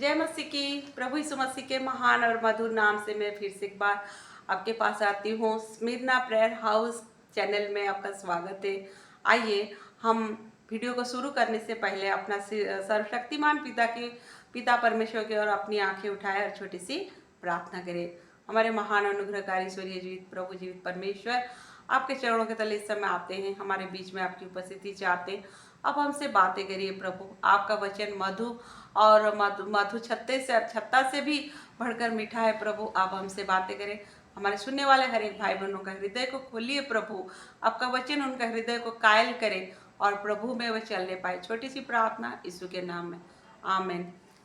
जय मसीह की। प्रभु यीशु मसीह के महान और मधुर नाम से मैं फिर से एक बार आपके पास आती हूँ। स्मिरना प्रेयर हाउस चैनल में आपका स्वागत है। आइए हम वीडियो को शुरू करने से पहले अपना सर्वशक्तिमान पिता परमेश्वर की ओर अपनी आंखें उठाए और छोटी सी प्रार्थना करें। हमारे महान अनुग्रहकारी ईश्वरीय जीवित प्रभु जीवित परमेश्वर, आपके चरणों के तले इस समय आते हैं, हमारे बीच में आपकी उपस्थिति चाहते हैं। अब हमसे बातें करिए प्रभु। आपका वचन मधु और मधु छत्ता से भी बढ़कर मीठा है प्रभु। आप हमसे बातें करें। हमारे सुनने वाले हर एक भाई बहनों का हृदय को खोलिए प्रभु। आपका वचन उनका हृदय को कायल करे और प्रभु में वह चलने पाए। छोटी सी प्रार्थना यीशु के नाम में, आमीन।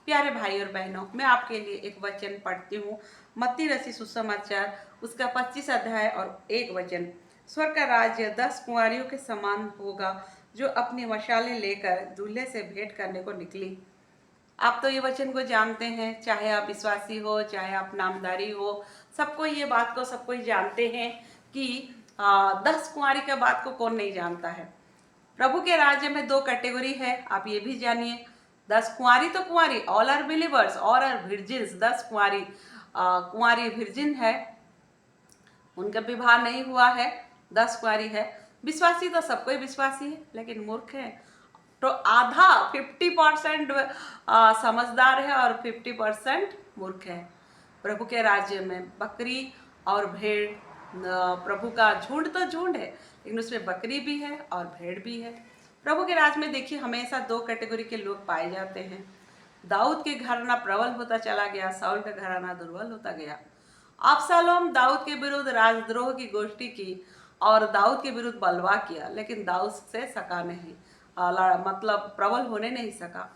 प्यारे भाई और बहनों, मैं आपके लिए एक वचन पढ़ती हूँ। मत्ती रची सुसमाचार उसका 25 अध्याय और 1 वचन। स्वर्ग का राज्य 10 कुंवारियों के समान होगा जो अपनी मशालें लेकर दूल्हे से भेंट करने को निकली। आप तो ये वचन को जानते हैं, चाहे आप विश्वासी हो चाहे आप नामधारी हो, सबको ये बात को सबको ही जानते हैं कि 10 कुंवारी के बात को कौन नहीं जानता है। प्रभु के राज्य में 2 कैटेगरी है, आप ये भी जानिए। 10 कुंवारी तो कुंवारी, ऑल आर बिलीवर्स और आर विर्जिन्स। 10 कुंवारी विर्जिन है, उनका विवाह नहीं हुआ है। 10 कुंवारी है। विश्वासी तो सबको ही विश्वासी है, लेकिन मूर्ख है तो आधा 50% समझदार है और 50% मूर्ख है। प्रभु के राज्य में बकरी और भेड़, प्रभु का झुंड तो झुंड है, लेकिन उसमें बकरी भी है और भेड़ भी है। प्रभु के राज्य में देखिए हमेशा 2 कैटेगरी के लोग पाए जाते हैं। दाऊद के घराना प्रबल होता चला गया, साउल का घराना दुर्बल होता गया। अबशालोम दाऊद के विरुद्ध राजद्रोह की गोष्ठी की और दाऊद के विरुद्ध बलवा किया, लेकिन दाऊद से सका नहीं, मतलब प्रबल होने नहीं सका।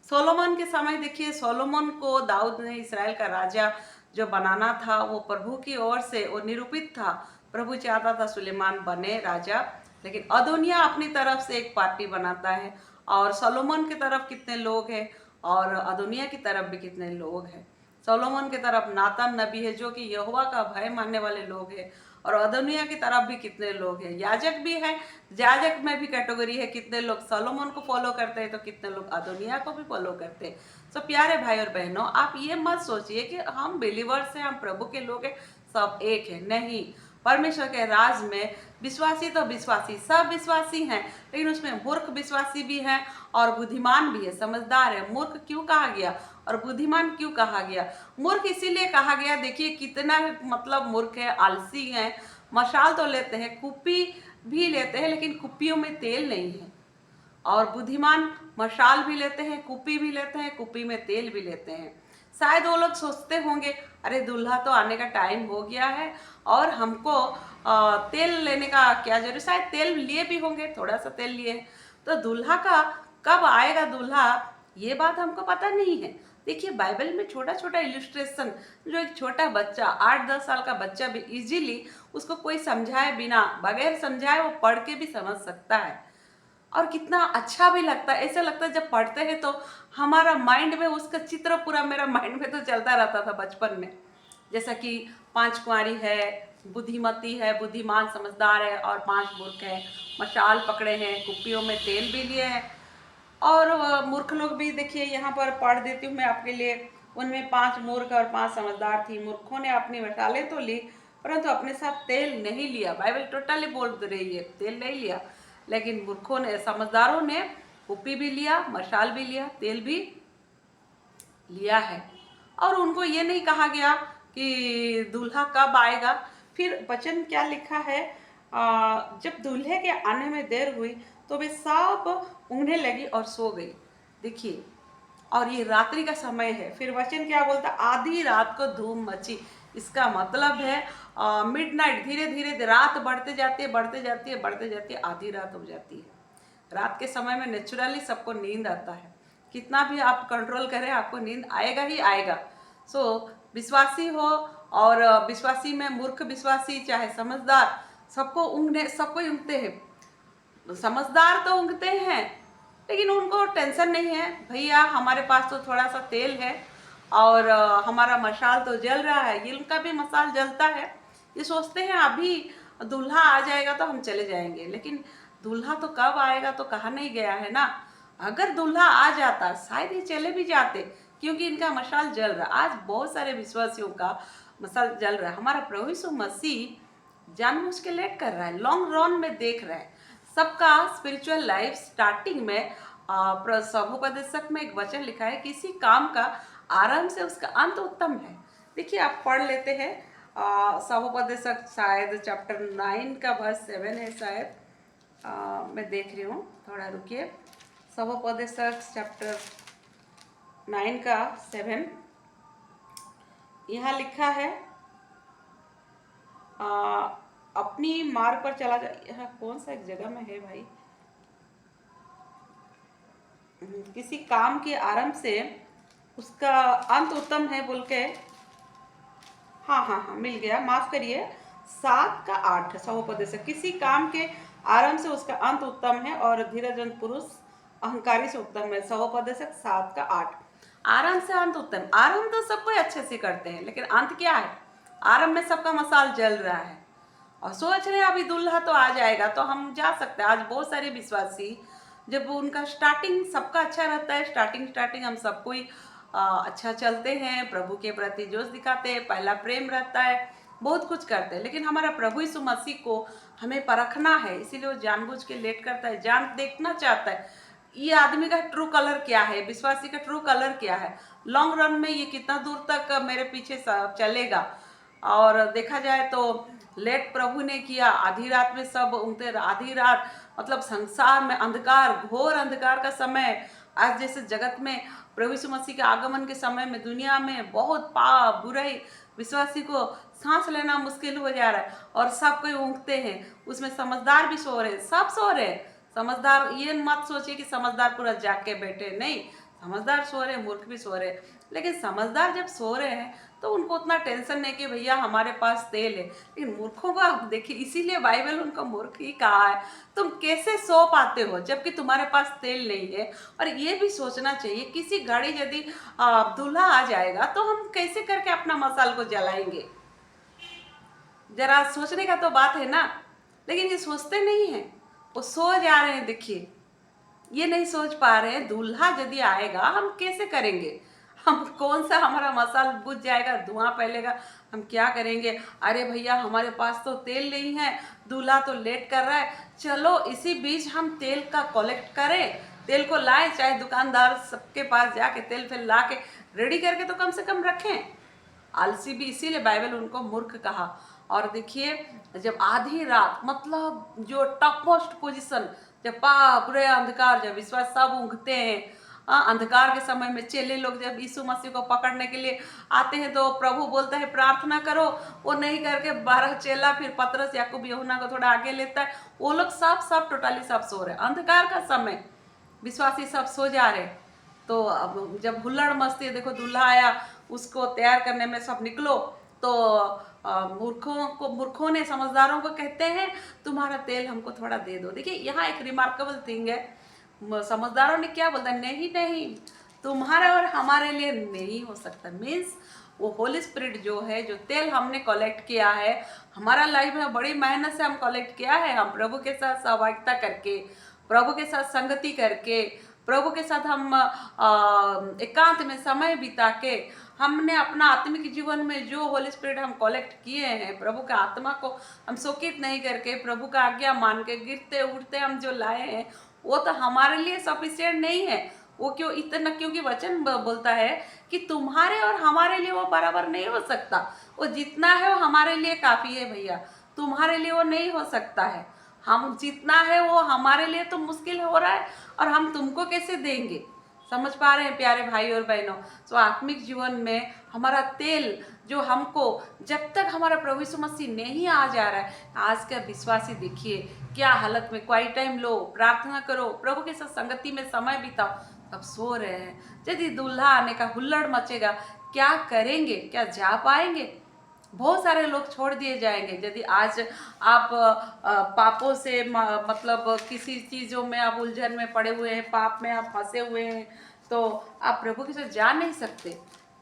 सोलोमन के समय देखिए, सोलोमन को दाऊद ने इसराइल का राजा जो बनाना था वो प्रभु की ओर से वो निरूपित था। प्रभु चाहता था सुलेमान बने राजा, लेकिन अदोनिया अपनी तरफ से एक पार्टी बनाता है। और सोलोमन की तरफ कितने लोग हैं और अदोनिया की तरफ भी कितने लोग हैं। सोलोमन की तरफ नातान नबी है जो कि यहोवा का भय मानने वाले लोग हैं, और अदोनिया की तरफ भी कितने लोग हैं। याजक भी है, याजक में भी कैटेगरी है, कितने लोग सोलोमन को फॉलो करते हैं तो कितने लोग अदोनिया को भी फॉलो करते हैं। तो प्यारे भाई और बहनों, आप ये मत सोचिए कि हम बिलीवर्स हैं, हम प्रभु के लोग हैं, सब एक है। नहीं, परमेश्वर के राज में विश्वासी तो विश्वासी सब विश्वासी हैं, लेकिन उसमें मूर्ख विश्वासी भी हैं और बुद्धिमान भी है, समझदार है। मूर्ख क्यों कहा गया और बुद्धिमान क्यों कहा गया? मूर्ख इसीलिए कहा गया, देखिए कितना मतलब मूर्ख है, आलसी है। मशाल तो लेते हैं, कुप्पी भी लेते हैं, लेकिन कुप्पियों में तेल नहीं है। और बुद्धिमान मशाल भी लेते हैं, कुप्पी भी लेते हैं, कुप्पी में तेल भी लेते हैं। शायद वो लोग सोचते होंगे, अरे दूल्हा तो आने का टाइम हो गया है और हमको तेल लेने का क्या जरूरत। शायद तेल लिए भी होंगे, थोड़ा सा तेल लिए, तो दूल्हा का कब आएगा दूल्हा, ये बात हमको पता नहीं है। देखिए बाइबल में छोटा छोटा इलस्ट्रेशन, जो एक छोटा बच्चा 8-10 साल का बच्चा भी इजीली उसको कोई समझाए बिना, बगैर समझाए वो पढ़ के भी समझ सकता है। और कितना अच्छा भी लगता है, ऐसा लगता है जब पढ़ते हैं तो हमारा माइंड में उसका चित्र पूरा मेरा माइंड में तो चलता रहता था बचपन में। जैसा कि 5 कुंवारी है, बुद्धिमती है, बुद्धिमान समझदार है, और 5 मूर्ख है, मशाल पकड़े हैं, कुप्पियों में तेल भी लिए हैं। और मूर्ख लोग भी देखिए, यहाँ पर पढ़ देती हूँ मैं आपके लिए। उनमें 5 मूर्ख और 5 समझदार थी। मूर्खों ने अपनी मशालें तो ली, परंतु अपने साथ तेल नहीं लिया। बाइबल टोटली बोल रही है तेल नहीं लिया, लेकिन मूर्खों ने, समझदारों ने कुप्पी भी लिया, मशाल भी लिया, तेल भी लिया है। और उनको ये नहीं कहा गया कि दूल्हा कब आएगा। फिर वचन क्या लिखा है, जब दूल्हे के आने में देर हुई तो वे सब ऊँघने लगी और सो गई। देखिए, और ये रात्रि का समय है। फिर वचन क्या बोलता, आधी रात को धूम मची। इसका मतलब है मिडनाइट, धीरे धीरे रात बढ़ते जाती है, बढ़ते जाती है, बढ़ते जाती है, आधी रात हो जाती है। रात के समय में नेचुरली सबको नींद आता है, कितना भी आप कंट्रोल करें आपको नींद आएगा ही आएगा। सो विश्वासी हो और विश्वासी में मूर्ख विश्वासी चाहे समझदार, सबको ऊँघते हैं। समझदार तो ऊँघते हैं, लेकिन उनको टेंशन नहीं है, भैया हमारे पास तो थोड़ा सा तेल है और हमारा मशाल तो जल रहा है। ये उनका भी मशाल जलता है। ये सोचते हैं अभी दूल्हा आ जाएगा तो हम चले जाएंगे, लेकिन दूल्हा तो कब आएगा तो कहा नहीं गया है ना। अगर दूल्हा आ जाता शायद ये चले भी जाते, क्योंकि इनका मशाल जल रहा है। आज बहुत सारे विश्वासियों का मशाल जल रहा है। हमारा प्रभु यीशु मसीह जानबूझ के लेट कर रहा है, लॉन्ग रन में देख रहा है। सबका स्पिरिचुअल लाइफ स्टार्टिंग में सभोपदेशक में एक वचन लिखा है, किसी काम का आरंभ से उसका अंत उत्तम है। देखिए आप पढ़ लेते हैं सभोपदेशक शायद चैप्टर 9 का वर्स 7 है शायद। मैं देख रही हूँ, थोड़ा रुकिए। सभोपदेशक चैप्टर 9 का 7 यहाँ लिखा है, अपनी मार्ग पर चला जा। यहाँ कौन सा एक जगह में है भाई, किसी काम के आरंभ से उसका अंत उत्तम है बोल के। हाँ मिल गया, माफ करिए, 7 का 8 सभोपदेशक, किसी काम के आरंभ से उसका अंत उत्तम है और धीरजवंत पुरुष अहंकारी से उत्तम है। सभोपदेशक 7 का 8। आरंभ से अंत उत्तम। आरंभ तो सब कोई अच्छे से करते हैं, लेकिन अंत क्या है? आरंभ में सबका मसाल जल रहा है और सोच रहे हैं अभी दूल्हा तो आ जाएगा तो हम जा सकते हैं। आज बहुत सारे विश्वासी जब उनका स्टार्टिंग सबका अच्छा रहता है, स्टार्टिंग हम सब कोई अच्छा चलते हैं, प्रभु के प्रति जोश दिखाते हैं, पहला प्रेम रहता है, बहुत कुछ करते हैं, लेकिन हमारा प्रभु यीशु मसीह को हमें परखना है, इसीलिए वो जानबूझ के लेट करता है, जान देखना चाहता है ये आदमी का ट्रू कलर क्या है, विश्वासी का ट्रू कलर क्या है, लॉन्ग रन में ये कितना दूर तक मेरे पीछे चलेगा। और देखा जाए तो लेट प्रभु ने किया, आधी रात में सब उनते, आधी रात मतलब संसार में अंधकार, घोर अंधकार का समय। आज जैसे जगत में प्रभु यीशु मसीह के आगमन के समय में दुनिया में बहुत पाप बुराई, विश्वासी को सांस लेना मुश्किल हो जा रहा है और सब कोई ऊँघते हैं, उसमें समझदार भी सो रहे हैं, सब सो रहे हैं। समझदार ये मत सोचिए कि समझदार पूरा जाग के बैठे, नहीं, समझदार सो रहे, मूर्ख भी सो रहे। लेकिन समझदार जब सो रहे हैं तो उनको उतना टेंशन नहीं कि भैया हमारे पास तेल है, लेकिन मूर्खों का आप देखिए, इसीलिए बाइबल उनको मूर्ख ही कहा है। तुम कैसे सो पाते हो जबकि तुम्हारे पास तेल नहीं है? और ये भी सोचना चाहिए, किसी घड़ी यदि दूल्हा आ जाएगा तो हम कैसे करके अपना मसाल को जलाएंगे? जरा सोचने का तो बात है ना। लेकिन ये सोचते नहीं है, वो सो जा रहे हैं। देखिए ये नहीं सोच पा रहे हैं दूल्हा यदि आएगा हम कैसे करेंगे, हम कौन सा हमारा मसाल बुझ जाएगा, धुआं फैलेगा, हम क्या करेंगे? अरे भैया हमारे पास तो तेल नहीं है, दूल्हा तो लेट कर रहा है, चलो इसी बीच हम तेल का कलेक्ट करें, तेल को लाएं, चाहे दुकानदार सबके पास जाके तेल फिर ला के रेडी करके तो कम से कम रखें। आलसी भी, इसीलिए बाइबल उनको मूर्ख कहा। और देखिए जब आधी रात मतलब जो टॉप मोस्ट पोजीशन, जब पूरे अंधकार, जब विश्वास सब ऊँघते हैं, अंधकार के समय में चेले लोग जब यीशु मसीह को पकड़ने के लिए आते हैं तो प्रभु बोलता है प्रार्थना करो, वो नहीं करके 12 चेला फिर पतरस याकूब यूहन्ना को थोड़ा आगे लेता है, वो लोग सब टोटली सब सो रहे, अंधकार का समय, विश्वासी सब सो जा रहे। तो अब जब हुल्लड़ मस्ती, देखो दूल्हा आया, उसको तैयार करने में सब निकलो, तो मूर्खों ने समझदारों को कहते हैं तुम्हारा तेल हमको थोड़ा दे दो। देखिए यहाँ एक रिमार्केबल थिंग है, समझदारों ने क्या बोलता है, नहीं तुम्हारा और हमारे लिए नहीं हो सकता। मीन्स वो होली स्पिरिट जो है, जो तेल हमने कलेक्ट किया है, हमारा लाइफ में बड़ी मेहनत से हम कलेक्ट किया है, हम प्रभु के साथ सहभागिता करके, प्रभु के साथ संगति करके, प्रभु के साथ हम एकांत में समय बिता के, हमने अपना आत्मिक जीवन में जो होली स्पिरिट हम कलेक्ट किए हैं, प्रभु का आत्मा को हम शोकित नहीं करके, प्रभु का आज्ञा मान के गिरते उठते हम जो लाए हैं, वो तो हमारे लिए सफिशिएंट नहीं है। वो क्यों इतना, क्योंकि वचन बोलता है कि तुम्हारे और हमारे लिए वो बराबर नहीं हो सकता, वो जितना है वो हमारे लिए काफ़ी है भैया, तुम्हारे लिए वो नहीं हो सकता है। हम जितना है वो हमारे लिए तो मुश्किल हो रहा है और हम तुमको कैसे देंगे? समझ पा रहे हैं प्यारे भाई और बहनों? तो आत्मिक जीवन में हमारा तेल जो हमको, जब तक हमारा प्रभु यीशु मसीह नहीं आ जा रहा है, आज का विश्वासी देखिए क्या हालत में, क्वाइट टाइम लो, प्रार्थना करो, प्रभु के साथ संगति में समय बिताओ, अब सो रहे हैं। यदि दूल्हा आने का हुल्लड़ मचेगा, क्या करेंगे? क्या जा पाएंगे? बहुत सारे लोग छोड़ दिए जाएंगे। यदि आज आप पापों से मतलब किसी चीज़ों में आप उलझन में पड़े हुए हैं, पाप में आप फंसे हुए हैं, तो आप प्रभु के साथ जा नहीं सकते,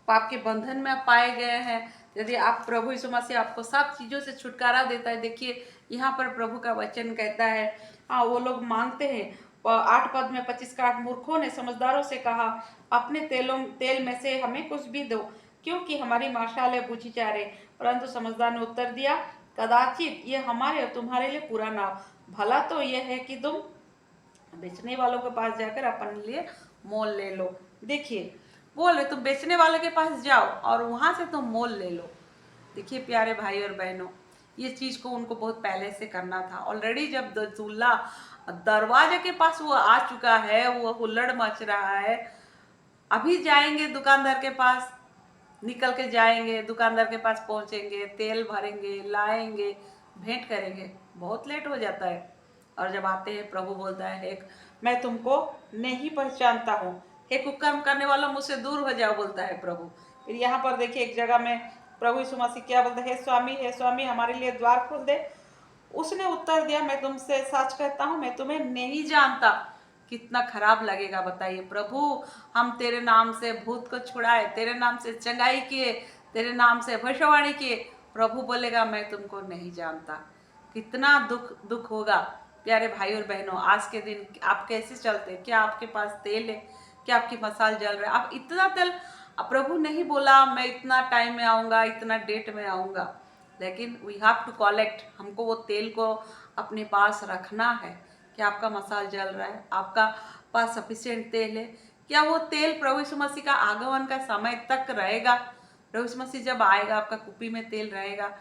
पाप के बंधन में आप पाए गए हैं। यदि आप प्रभु यीशु मसीह आपको सब चीज़ों से छुटकारा देता है। देखिए यहाँ पर प्रभु का वचन कहता है, हाँ वो लोग मांगते हैं, 8 पद में 25 का 8, मूर्खों ने समझदारों से कहा, अपने तेल में से हमें कुछ भी दो, क्योंकि हमारी मशालें बुझी जा रही। परंतु समझदार ने उत्तर दिया, कदाचित ये हमारे और तुम्हारे लिए पूरा ना हो। भला तो यह है कि तुम बेचने वालों के पास जाकर अपने लिए मोल ले लो। देखिए, बोल रहे तुम बेचने वाले के पास जाओ और वहां से तुम मोल ले लो। देखिए प्यारे भाई और बहनों, ये चीज को उनको बहुत पहले से करना था। ऑलरेडी जब दूल्हा दरवाजे के पास वो आ चुका है, वो हुल्लड़ मच रहा है, अभी जाएंगे दुकानदार के पास, निकल के जाएंगे दुकानदार के पास, पहुंचेंगे, तेल भरेंगे, लाएंगे, भेंट करेंगे, बहुत लेट हो जाता है। और जब आते हैं प्रभु बोलता है, एक मैं तुमको नहीं पहचानता हूँ, हे कुकर्म करने वालों मुझसे दूर हो जाओ, बोलता है प्रभु। फिर यहाँ पर देखिए एक जगह में प्रभु यीशु मसीह क्या बोलते हैं, हे स्वामी हमारे लिए द्वार खोल दे। उसने उत्तर दिया, मैं तुमसे सच कहता हूँ, मैं तुम्हें नहीं जानता। कितना खराब लगेगा बताइए, प्रभु हम तेरे नाम से भूत को छुड़ाए, तेरे नाम से चंगाई किए, तेरे नाम से भविष्यवाणी किए, प्रभु बोलेगा मैं तुमको नहीं जानता। कितना दुख होगा। प्यारे भाई और बहनों, आज के दिन आप कैसे चलते? क्या आपके पास तेल है? क्या आपकी मसाल जल रहा है? आप इतना तेल, प्रभु नहीं बोला मैं इतना टाइम में आऊँगा, इतना डेट में आऊँगा, लेकिन वी हैव टू कलेक्ट, हमको वो तेल को अपने पास रखना है। क्या आपका मसाल जल रहा है? आपका पास सफिशिएंट तेल है? क्या वो तेल प्रभु यीशु मसीह का आगमन का समय तक रहेगा? प्रभु यीशु मसीह जब आएगा आपका कुप्पी में तेल रहेगा।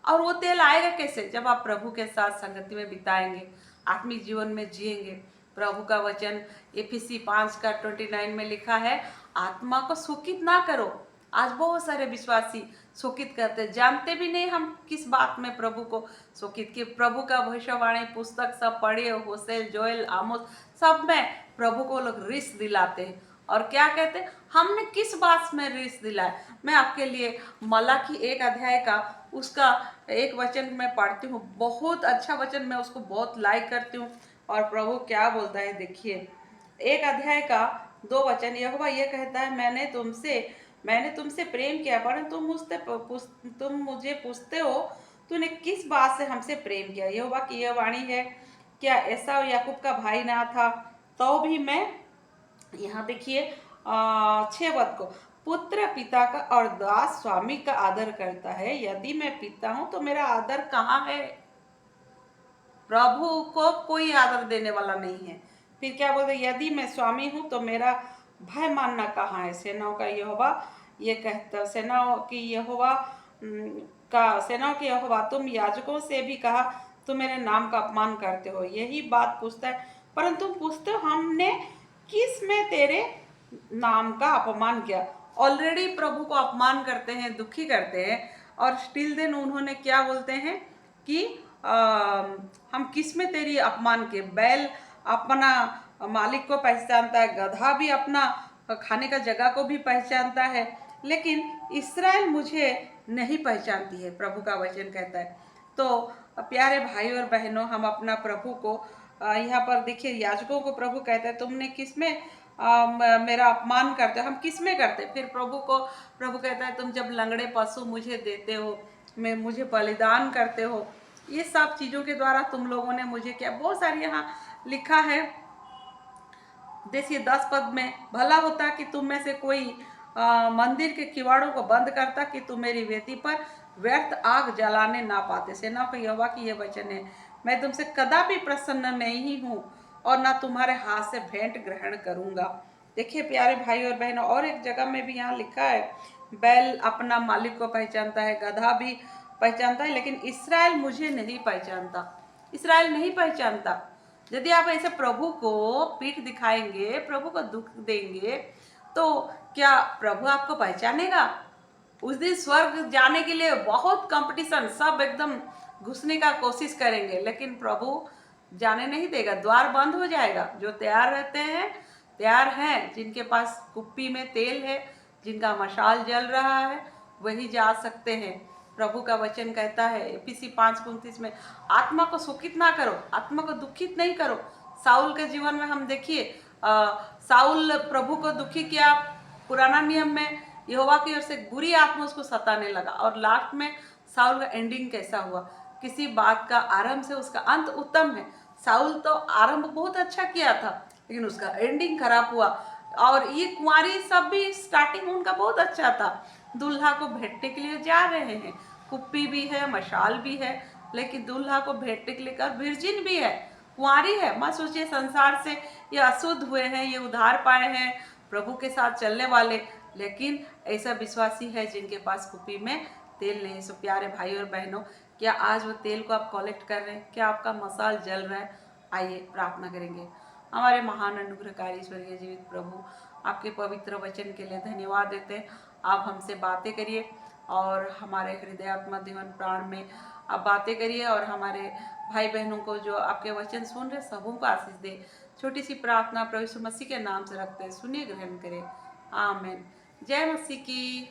और वो तेल आएगा कैसे? जब आप प्रभु के साथ संगति में बिताएंगे, आत्मिक जीवन में जिएंगे। प्रभु का वचन एफिसी 5 का 29 में लिखा है, आत्मा को शोकित ना करो। आज बहुत सारे विश्वासी शोकित करते, जानते भी नहीं हम किस बात में प्रभु को शोकित किए। प्रभु का भविष्यवाणी पुस्तक सब पढ़े, होसेल, जोएल, आमोस, सब में प्रभु को लोग रिस दिलाते हैं। और क्या कहते हैं, हमने किस बात में रिस दिलाया? मैं आपके लिए मलाकी 1 अध्याय का उसका एक वचन मैं पढ़ती हूँ, बहुत अच्छा वचन, मैं उसको बहुत लाइक करती हूँ। और प्रभु क्या बोलता है देखिए, 1 अध्याय का 2 वचन, यहोवा ये कहता है, मैंने तुमसे प्रेम किया, परंतु तुम मुझे पूछते हो, तूने किस बात से हमसे प्रेम किया? यहोवा की यह वाणी है, क्या एसाव याकूब का भाई ना था? तो भी मैं, यहाँ देखिए 6 पद को, पुत्र पिता का और दास स्वामी का आदर करता है। यदि मैं पिता हूं तो मेरा आदर कहाँ है? प्रभु को कोई आदर देने वाला नहीं है। फिर क्या बोलते, यदि मैं स्वामी हूं तो मेरा भय मानना कहाँ है? सेनाओं का यहोवा ये कहता, सेनाओं की यहोवा, तुम याजकों से भी कहा, तुम मेरे नाम का अपमान करते हो। यही बात पूछता है, परंतु पूछते हो हमने किस में तेरे नाम का अपमान किया? ऑलरेडी प्रभु को अपमान करते हैं, दुखी करते हैं, और स्टिल देन उन्होंने क्या बोलते हैं कि हम किस में तेरी अपमान के? बैल अपना मालिक को पहचानता है, गधा भी अपना खाने का जगह को भी पहचानता है, लेकिन इसराइल मुझे नहीं पहचानती है, प्रभु का वचन कहता है। तो प्यारे भाई और बहनों, हम अपना प्रभु को यहाँ पर देखिए, याजकों को प्रभु कहता है, तुमने किस में मेरा अपमान करते हो? हम किस में करते? फिर प्रभु कहता है, तुम जब लंगड़े पशु मुझे देते हो, मैं मुझे बलिदान करते हो, ये सब चीज़ों के द्वारा तुम लोगों ने मुझे क्या, बहुत सारी यहाँ लिखा है। देखिए 10 पद में, भला होता कि तुम में से कोई मंदिर के किवाड़ों को बंद करता कि तुम मेरी वेदी पर व्यर्थ आग जलाने ना पाते। सेना को यहोवा की यह वचन है, मैं तुमसे कदापि प्रसन्न नहीं हूँ और ना तुम्हारे हाथ से भेंट ग्रहण करूँगा। देखिए प्यारे भाई और बहनों, और एक जगह में भी यहाँ लिखा है, बैल अपना मालिक को पहचानता है, गधा भी पहचानता है, लेकिन इसराइल मुझे नहीं पहचानता। इसराइल नहीं पहचानता। यदि आप ऐसे प्रभु को पीठ दिखाएंगे, प्रभु को दुख देंगे, तो क्या प्रभु आपको पहचानेगा? उस दिन स्वर्ग जाने के लिए बहुत कंपटीशन, सब एकदम घुसने का कोशिश करेंगे, लेकिन प्रभु जाने नहीं देगा, द्वार बंद हो जाएगा। जो तैयार रहते हैं, तैयार हैं, जिनके पास कुप्पी में तेल है, जिनका मशाल जल रहा है, वही जा सकते हैं। प्रभु का वचन कहता है एफिसी 5:29 में, आत्मा को शोकित ना करो, आत्मा को दुखित नहीं करो। साउल के जीवन में हम देखिए, साउल प्रभु को दुखी किया, पुराना नियम में यहोवा की ओर से बुरी आत्मा उसको सताने लगा, और लास्ट में साउल का एंडिंग कैसा हुआ? किसी बात का आरंभ से उसका अंत उत्तम है। साउल तो आरंभ बहुत अच्छा किया था, लेकिन उसका एंडिंग खराब हुआ। और ये कुंवारी सब भी स्टार्टिंग उनका बहुत अच्छा था, दूल्हा को भेंटने के लिए जा रहे हैं, कुप्पी भी है, मशाल भी है, लेकिन दूल्हा को भेंटने के लिए कर वर्जिन भी है, कुंवारी है। मत सोचिए संसार से ये अशुद्ध हुए हैं, ये उद्धार पाए हैं, प्रभु के साथ चलने वाले, लेकिन ऐसा विश्वासी है जिनके पास कुप्पी में तेल नहीं। सो प्यारे भाई और बहनों, क्या आज वो तेल को आप कलेक्ट कर रहे हैं? क्या आपका मशाल जल रहा है? आइए प्रार्थना करेंगे। हमारे महान अनुग्रहकारी स्वर्गीय जीवित प्रभु, आपके पवित्र वचन के लिए धन्यवाद देते हैं। आप हमसे बातें करिए और हमारे हृदयात्मा जीवन प्राण में आप बातें करिए, और हमारे भाई बहनों को जो आपके वचन सुन रहे सबों को आशीष दे। छोटी सी प्रार्थना प्रभु यीशु मसीह के नाम से रखते हैं, सुनिए, ग्रहण करें। आमीन। जय मसीह की।